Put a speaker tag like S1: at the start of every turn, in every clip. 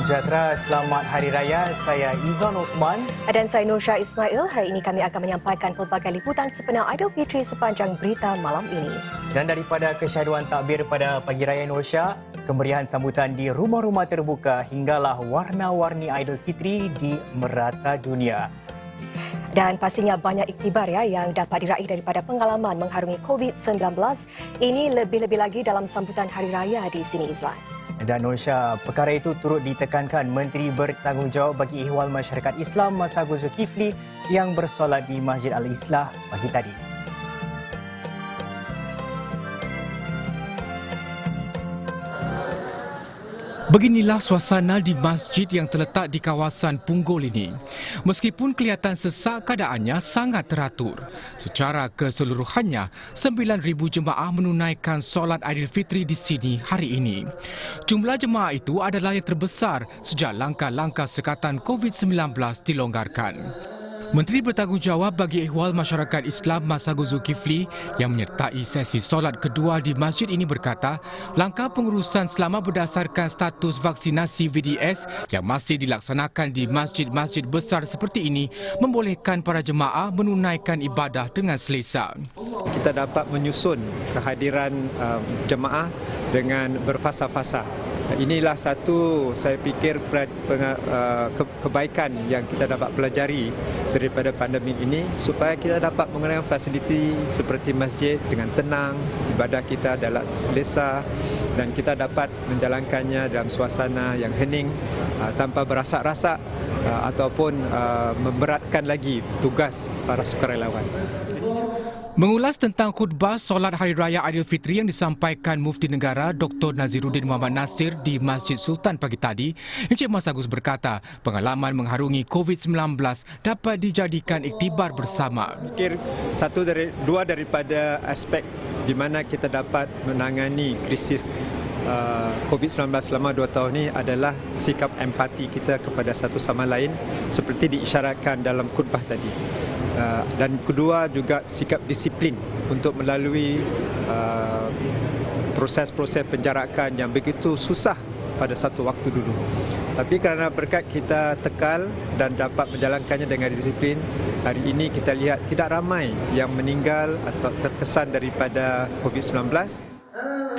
S1: sejahtera, selamat Hari Raya. Saya Izan Uthman.
S2: Dan saya Nursha Ismail. Hari ini kami akan menyampaikan pelbagai liputan sepenuh Aidilfitri sepanjang berita malam ini.
S1: Dan daripada kesyahduan takbir pada pagi raya Nursha, kemeriahan sambutan di rumah-rumah terbuka hinggalah warna-warni Aidilfitri di merata dunia.
S2: Dan pastinya banyak iktibar yang dapat diraih daripada pengalaman mengharungi COVID-19. Ini lebih-lebih lagi dalam sambutan Hari Raya di sini, Izwan.
S1: Dan Nursha, perkara itu turut ditekankan Menteri Bertanggungjawab bagi Ihwal Masyarakat Islam Masagos Zulkifli yang bersolat di Masjid Al-Islah pagi tadi.
S3: Beginilah suasana di masjid yang terletak di kawasan Punggol ini. Meskipun kelihatan sesak, keadaannya sangat teratur. Secara keseluruhannya, 9,000 jemaah menunaikan solat Aidilfitri di sini hari ini. Jumlah jemaah itu adalah yang terbesar sejak langkah-langkah sekatan COVID-19 dilonggarkan. Menteri Bertanggungjawab bagi Ihwal Masyarakat Islam Masagos Zulkifli yang menyertai sesi solat kedua di masjid ini berkata, langkah pengurusan selama berdasarkan status vaksinasi VDS yang masih dilaksanakan di masjid-masjid besar seperti ini membolehkan para jemaah menunaikan ibadah dengan selesa.
S4: Kita dapat menyusun kehadiran jemaah dengan berfasa-fasa. Inilah satu, saya fikir, kebaikan yang kita dapat pelajari daripada pandemik ini supaya kita dapat menggunakan fasiliti seperti masjid dengan tenang, ibadah kita dalam selesa dan kita dapat menjalankannya dalam suasana yang hening tanpa berasak-rasak ataupun memberatkan lagi tugas para sukarelawan.
S3: Mengulas tentang khutbah solat Hari Raya Aidilfitri yang disampaikan Mufti Negara Dr. Naziruddin Muhammad Nasir di Masjid Sultan pagi tadi, Encik Masagos berkata pengalaman mengharungi COVID-19 dapat dijadikan iktibar bersama.
S4: Dua daripada aspek di mana kita dapat menangani krisis COVID-19 selama 2 tahun ini adalah sikap empati kita kepada satu sama lain seperti diisyaratkan dalam khutbah tadi. Dan kedua juga sikap disiplin untuk melalui proses-proses penjarakan yang begitu susah pada satu waktu dulu. Tapi kerana berkat kita tekal dan dapat menjalankannya dengan disiplin, hari ini kita lihat tidak ramai yang meninggal atau terkesan daripada COVID-19.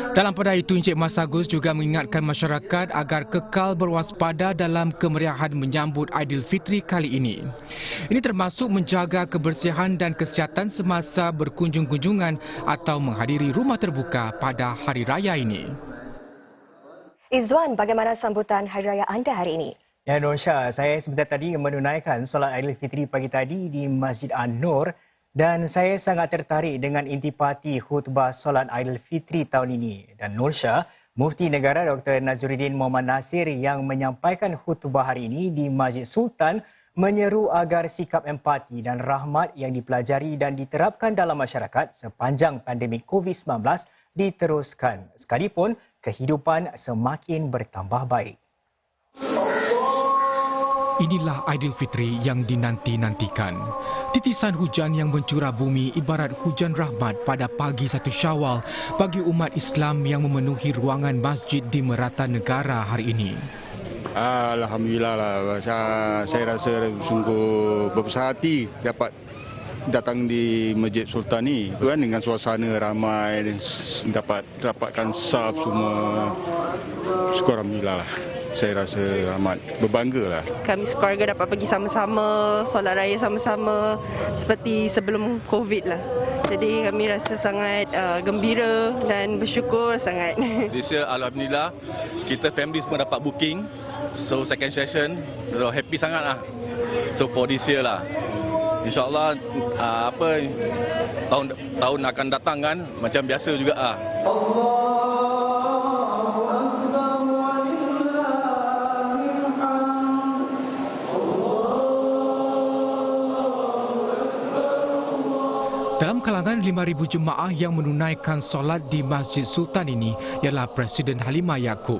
S3: Dalam pada itu, Encik Masagos juga mengingatkan masyarakat agar kekal berwaspada dalam kemeriahan menyambut Aidilfitri kali ini. Ini termasuk menjaga kebersihan dan kesihatan semasa berkunjung-kunjungan atau menghadiri rumah terbuka pada Hari Raya ini.
S2: Izwan, bagaimana sambutan Hari Raya anda hari ini?
S1: Ya Nursha, saya sebentar tadi menunaikan solat Aidilfitri pagi tadi di Masjid An-Nur. Dan saya sangat tertarik dengan intipati khutbah solat Aidilfitri tahun ini. Dan Nursha, Mufti Negara Dr. Naziruddin Muhammad Nasir yang menyampaikan khutbah hari ini di Masjid Sultan menyeru agar sikap empati dan rahmat yang dipelajari dan diterapkan dalam masyarakat sepanjang pandemik COVID-19 diteruskan. Sekalipun kehidupan semakin bertambah baik.
S3: Inilah Aidilfitri yang dinanti-nantikan. Titisan hujan yang mencurah bumi ibarat hujan rahmat pada pagi 1 Syawal bagi umat Islam yang memenuhi ruangan masjid di merata negara hari ini.
S5: Alhamdulillah lah. Saya rasa sungguh berbesar hati dapat datang di Masjid Sultan ni dengan suasana ramai, dapatkan saf semua. Syukur Alhamdulillah lah. Saya rasa amat berbangga lah.
S6: Kami sekeluarga dapat pergi sama-sama, solat raya sama-sama seperti sebelum COVID lah. Jadi kami rasa sangat gembira dan bersyukur sangat.
S7: This year Alhamdulillah kita family semua dapat booking. So second session, so happy sangat lah. So for this year lah. InsyaAllah tahun akan datang kan macam biasa juga lah.
S3: Dalam kalangan 5,000 jemaah yang menunaikan solat di Masjid Sultan ini ialah Presiden Halimah Yacob.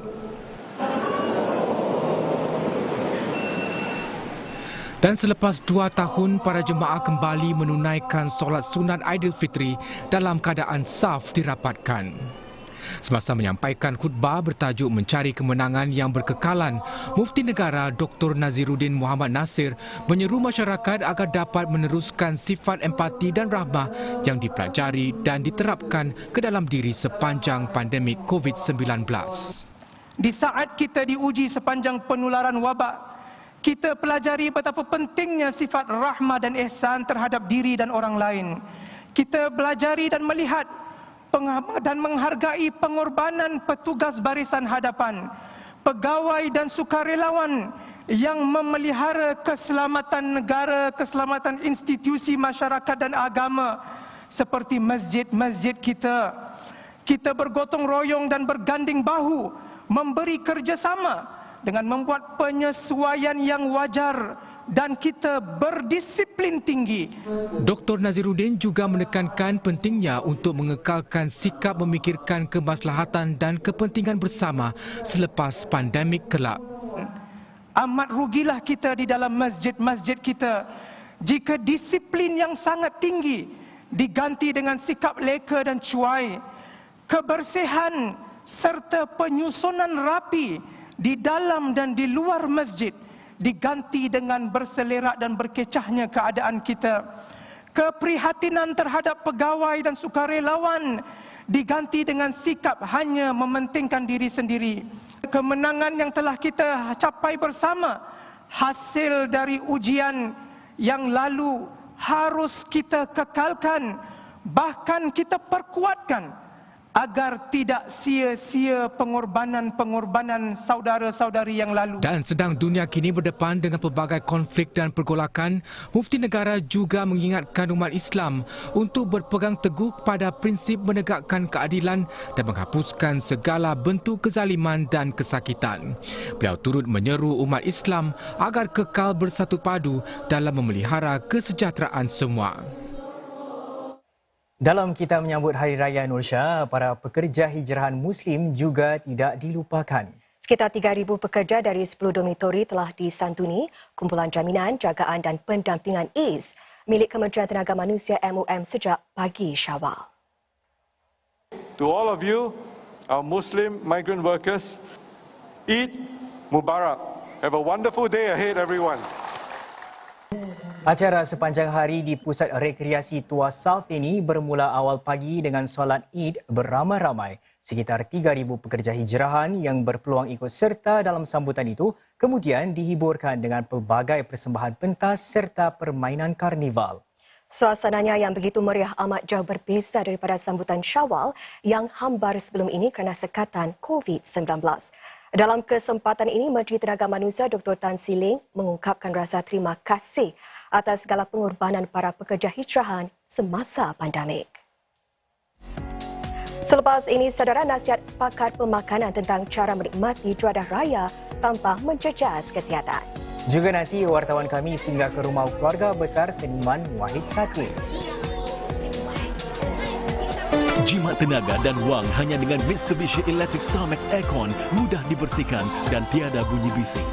S3: Dan selepas 2 tahun, para jemaah kembali menunaikan solat sunat Aidilfitri dalam keadaan saf dirapatkan. Semasa menyampaikan khutbah bertajuk Mencari Kemenangan yang Berkekalan, Mufti Negara Dr. Naziruddin Muhammad Nasir menyeru masyarakat agar dapat meneruskan sifat empati dan rahmah yang dipelajari dan diterapkan ke dalam diri sepanjang pandemik COVID-19.
S8: Di saat kita diuji sepanjang penularan wabak, kita pelajari betapa pentingnya sifat rahmah dan ihsan terhadap diri dan orang lain. Kita pelajari dan melihat dan menghargai pengorbanan petugas barisan hadapan, pegawai dan sukarelawan yang memelihara keselamatan negara, keselamatan institusi masyarakat dan agama seperti masjid-masjid kita. Kita bergotong royong dan berganding bahu memberi kerjasama dengan membuat penyesuaian yang wajar dan kita berdisiplin tinggi.
S3: Dr. Naziruddin juga menekankan pentingnya untuk mengekalkan sikap memikirkan kemaslahatan dan kepentingan bersama selepas pandemik kelak.
S8: Amat rugilah kita di dalam masjid-masjid kita jika disiplin yang sangat tinggi diganti dengan sikap leka dan cuai. Kebersihan serta penyusunan rapi di dalam dan di luar masjid diganti dengan berselerak dan berkecahnya keadaan kita. Keprihatinan terhadap pegawai dan sukarelawan diganti dengan sikap hanya mementingkan diri sendiri. Kemenangan yang telah kita capai bersama hasil dari ujian yang lalu harus kita kekalkan, bahkan kita perkuatkan agar tidak sia-sia pengorbanan saudara-saudari yang lalu.
S3: Dan sedang dunia kini berdepan dengan pelbagai konflik dan pergolakan, Mufti Negara juga mengingatkan umat Islam untuk berpegang teguh pada prinsip menegakkan keadilan dan menghapuskan segala bentuk kezaliman dan kesakitan. Beliau turut menyeru umat Islam agar kekal bersatu padu dalam memelihara kesejahteraan semua.
S1: Dalam kita menyambut Hari Raya Nur Shah, para pekerja hijrahan Muslim juga tidak dilupakan.
S2: Sekitar 3,000 pekerja dari 10 dormitori telah disantuni kumpulan jaminan, jagaan dan pendampingan AIS milik Kementerian Tenaga Manusia MUM sejak pagi Syawal.
S9: To all of you, our Muslim migrant workers, Eid Mubarak. Have a wonderful day ahead, everyone.
S1: Acara sepanjang hari di Pusat Rekreasi Tuas South ini bermula awal pagi dengan solat Eid beramai-ramai. Sekitar 3,000 pekerja hijrahan yang berpeluang ikut serta dalam sambutan itu kemudian dihiburkan dengan pelbagai persembahan pentas serta permainan karnival.
S2: Suasananya yang begitu meriah amat jauh berbeza daripada sambutan Syawal yang hambar sebelum ini kerana sekatan COVID-19. Dalam kesempatan ini, Menteri Tenaga Manusia Dr. Tan Sri Leng mengungkapkan rasa terima kasih atas segala pengorbanan para pekerja hijrahan semasa pandemik. Selepas ini, saudara, nasihat pakar pemakanan tentang cara menikmati Juadah Raya tanpa menjejas kesihatan.
S1: Juga nanti wartawan kami singgah ke rumah keluarga besar seniman Wahid Satwi.
S10: Jimat tenaga dan wang hanya dengan Mitsubishi Electric Starmax Aircon, mudah dibersihkan dan tiada bunyi bising.